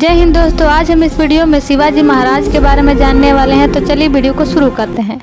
जय हिंद दोस्तों, आज हम इस वीडियो में शिवाजी महाराज के बारे में जानने वाले हैं। तो चलिए वीडियो को शुरू करते हैं।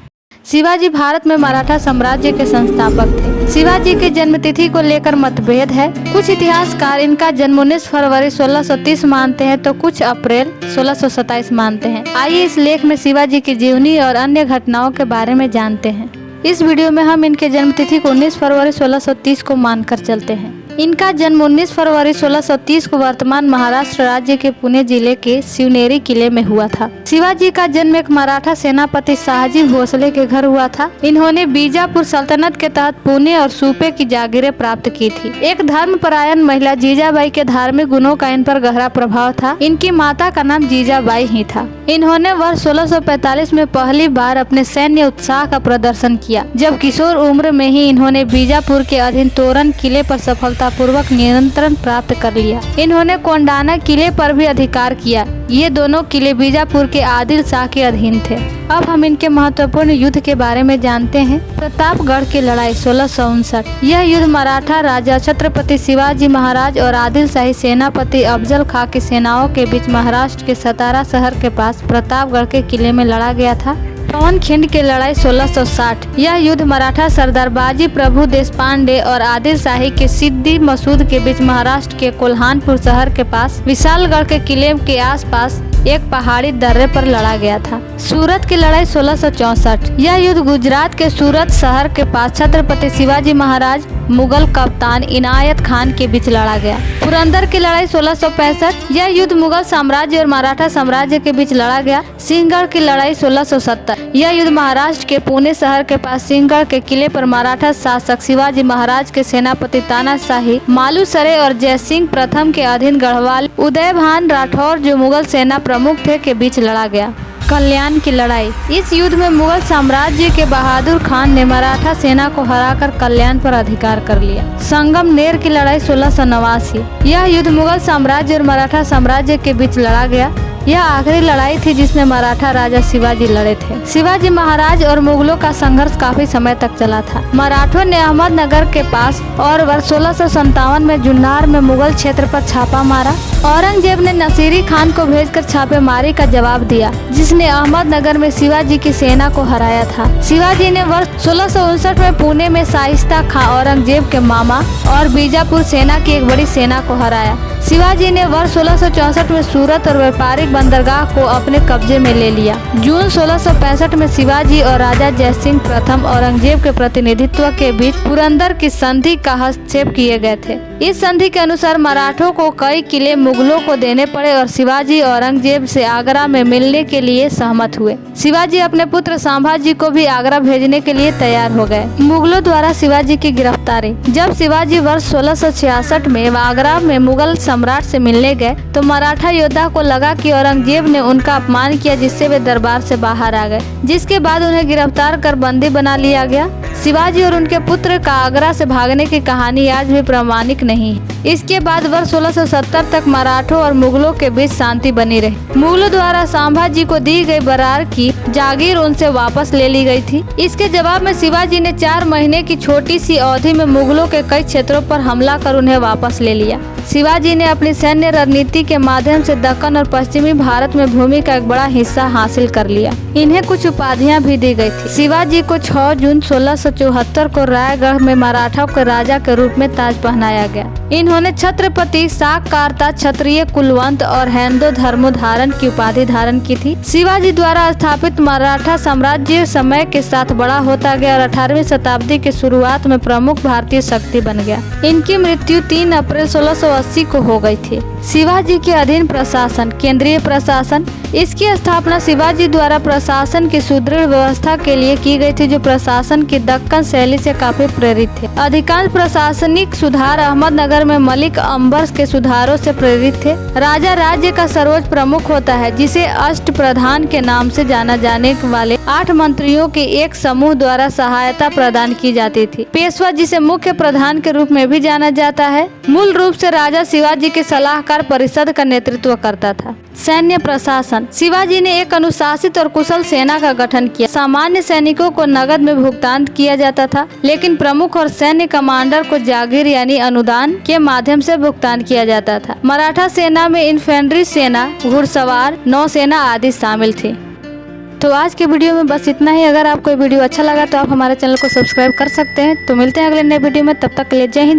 शिवाजी भारत में मराठा साम्राज्य के संस्थापक थे। शिवाजी की जन्म तिथि को लेकर मतभेद है। कुछ इतिहासकार इनका जन्म 19 फरवरी 1630 मानते हैं तो कुछ अप्रैल 1627 मानते हैं। आइए इस लेख में शिवाजी की जीवनी और अन्य घटनाओं के बारे में जानते हैं। इस वीडियो में हम इनके जन्म तिथि को 19 फरवरी 1630 को मानकर चलते हैं। इनका जन्म 19 फरवरी 1630 को वर्तमान महाराष्ट्र राज्य के पुणे जिले के शिवनेरी किले में हुआ था। शिवाजी का जन्म एक मराठा सेनापति शाहजी भोसले के घर हुआ था। इन्होंने बीजापुर सल्तनत के तहत पुणे और सूपे की जागीरें प्राप्त की थी। एक धर्मपरायण महिला जीजाबाई के धार्मिक गुणों का इन पर गहरा प्रभाव था। इनकी माता का नाम जीजाबाई ही था। इन्होंने वर्ष 1645 में पहली बार अपने सैन्य उत्साह का प्रदर्शन किया, जब किशोर उम्र में ही इन्होंने बीजापुर के अधीन तोरण किले पर सफलतापूर्वक नियंत्रण प्राप्त कर लिया। इन्होंने कोंडाना किले पर भी अधिकार किया। ये दोनों किले बीजापुर के आदिल शाह के अधीन थे। अब हम इनके महत्वपूर्ण युद्ध के बारे में जानते हैं। प्रतापगढ़ की लड़ाई 1659। यह युद्ध मराठा राजा छत्रपति शिवाजी महाराज और आदिल शाही सेनापति अफजल खां की सेनाओं के बीच महाराष्ट्र के सतारा शहर के पास प्रतापगढ़ के किले में लड़ा गया था। पवनखिंड की लड़ाई 1660। यह युद्ध मराठा सरदार बाजी प्रभु देशपांडे और आदिल शाही के सिद्दी मसूद के बीच महाराष्ट्र के कोल्हानपुर शहर के पास विशालगढ़ के किले के आसपास एक पहाड़ी दर्रे पर लड़ा गया था। सूरत की लड़ाई 1664। यह युद्ध गुजरात के सूरत शहर के पास छत्रपति शिवाजी महाराज मुगल कप्तान इनायत खान के बीच लड़ा गया। पुरंदर की लड़ाई 1665। यह युद्ध मुगल साम्राज्य और मराठा साम्राज्य के बीच लड़ा गया। सिंहगढ़ की लड़ाई 1670। यह युद्ध महाराष्ट्र के पुणे शहर के पास सिंहगढ़ के किले पर मराठा शासक शिवाजी महाराज के सेनापति तानाशाही मालूसरे और जयसिंह प्रथम के अधीन गढ़वाल उदयभान राठौर, जो मुगल सेना प्रमुख थे, के बीच लड़ा गया। कल्याण की लड़ाई। इस युद्ध में मुगल साम्राज्य के बहादुर खान ने मराठा सेना को हराकर कल्याण पर अधिकार कर लिया। संगमनेर की लड़ाई 1689। यह युद्ध मुगल साम्राज्य और मराठा साम्राज्य के बीच लड़ा गया। यह आखिरी लड़ाई थी जिसमें मराठा राजा शिवाजी लड़े थे। शिवाजी महाराज और मुगलों का संघर्ष काफी समय तक चला था। मराठों ने अहमदनगर के पास और वर्ष 1657 में जुन्नार में मुगल क्षेत्र पर छापा मारा। औरंगजेब ने नसीरी खान को भेजकर छापेमारी का जवाब दिया, जिसने अहमदनगर में शिवाजी की सेना को हराया था। शिवाजी ने वर्ष 1659 में पुणे में शाइस्ता खां, औरंगजेब के मामा, और बीजापुर सेना की एक बड़ी सेना को हराया। शिवाजी ने वर्ष 1664 में सूरत और व्यापारिक बंदरगाह को अपने कब्जे में ले लिया। जून 1665 में शिवाजी और राजा जयसिंह प्रथम औरंगजेब के प्रतिनिधित्व के बीच पुरंदर की संधि का हस्तक्षेप किए गए थे। इस संधि के अनुसार मराठों को कई किले मुगलों को देने पड़े और शिवाजी औरंगजेब से आगरा में मिलने के लिए सहमत हुए। शिवाजी अपने पुत्र संभाजी को भी आगरा भेजने के लिए तैयार हो गए। मुगलों द्वारा शिवाजी की गिरफ्तारी। जब शिवाजी वर्ष 1666 में आगरा में मुगल सम्राट से मिलने गए तो मराठा योद्धा को लगा कि औरंगजेब ने उनका अपमान किया, जिससे वे दरबार से बाहर आ गए, जिसके बाद उन्हें गिरफ्तार कर बंदी बना लिया गया। शिवाजी और उनके पुत्र का आगरा से भागने की कहानी आज भी प्रमाणिक नहीं है। इसके बाद वर्ष 1670 तक मराठों और मुगलों के बीच शांति बनी रही। मुगलों द्वारा संभाजी को दी गई बरार की जागीर उनसे वापस ले ली गई थी। इसके जवाब में शिवाजी ने 4 महीने की छोटी सी अवधि में मुगलों के कई क्षेत्रों पर हमला कर उन्हें वापस ले लिया। शिवाजी ने अपनी सैन्य रणनीति के माध्यम से दक्कन और पश्चिमी भारत में भूमि का एक बड़ा हिस्सा हासिल कर लिया। इन्हें कुछ उपाधियां भी दी गई थी। शिवाजी को 6 जून 1674 को रायगढ़ में मराठा के राजा के रूप में ताज पहनाया गया। इन्होंने छत्रपति साकारता, क्षत्रिय कुलवंत और हैंदो धर्मोधारण की उपाधि धारण की थी। शिवाजी द्वारा स्थापित मराठा साम्राज्य समय के साथ बड़ा होता गया और 18वीं शताब्दी के शुरुआत में प्रमुख भारतीय शक्ति बन गया। इनकी मृत्यु 3 अप्रैल 1680 को हो गई थी। शिवाजी के अधीन प्रशासन। केंद्रीय प्रशासन। इसकी स्थापना शिवाजी द्वारा प्रशासन की सुदृढ़ व्यवस्था के लिए की गई थी, जो प्रशासन की दक्कन शैली से काफी प्रेरित थे। अधिकांश प्रशासनिक सुधार अहमदनगर में मलिक अंबर के सुधारों से प्रेरित थे। राजा राज्य का सर्वोच्च प्रमुख होता है, जिसे अष्ट प्रधान के नाम से जाना जाने वाले 8 मंत्रियों के एक समूह द्वारा सहायता प्रदान की जाती थी। पेशवा, जिसे मुख्य प्रधान के रूप में भी जाना जाता है, मूल रूप से राजा शिवाजी के सलाहकार परिषद का नेतृत्व करता था। सैन्य प्रशासन। शिवाजी ने एक अनुशासित और कुशल सेना का गठन किया। सामान्य सैनिकों को नकद में भुगतान किया जाता था, लेकिन प्रमुख और सैन्य कमांडर को जागीर यानी अनुदान के माध्यम से भुगतान किया जाता था। मराठा सेना में इन्फेंट्री सेना, घुड़सवार, नौसेना आदि शामिल थी। तो आज के वीडियो में बस इतना ही। अगर आपको वीडियो अच्छा लगा तो आप हमारे चैनल को सब्सक्राइब कर सकते हैं। तो मिलते हैं अगले नए वीडियो में, तब तक के लिए जय हिंद।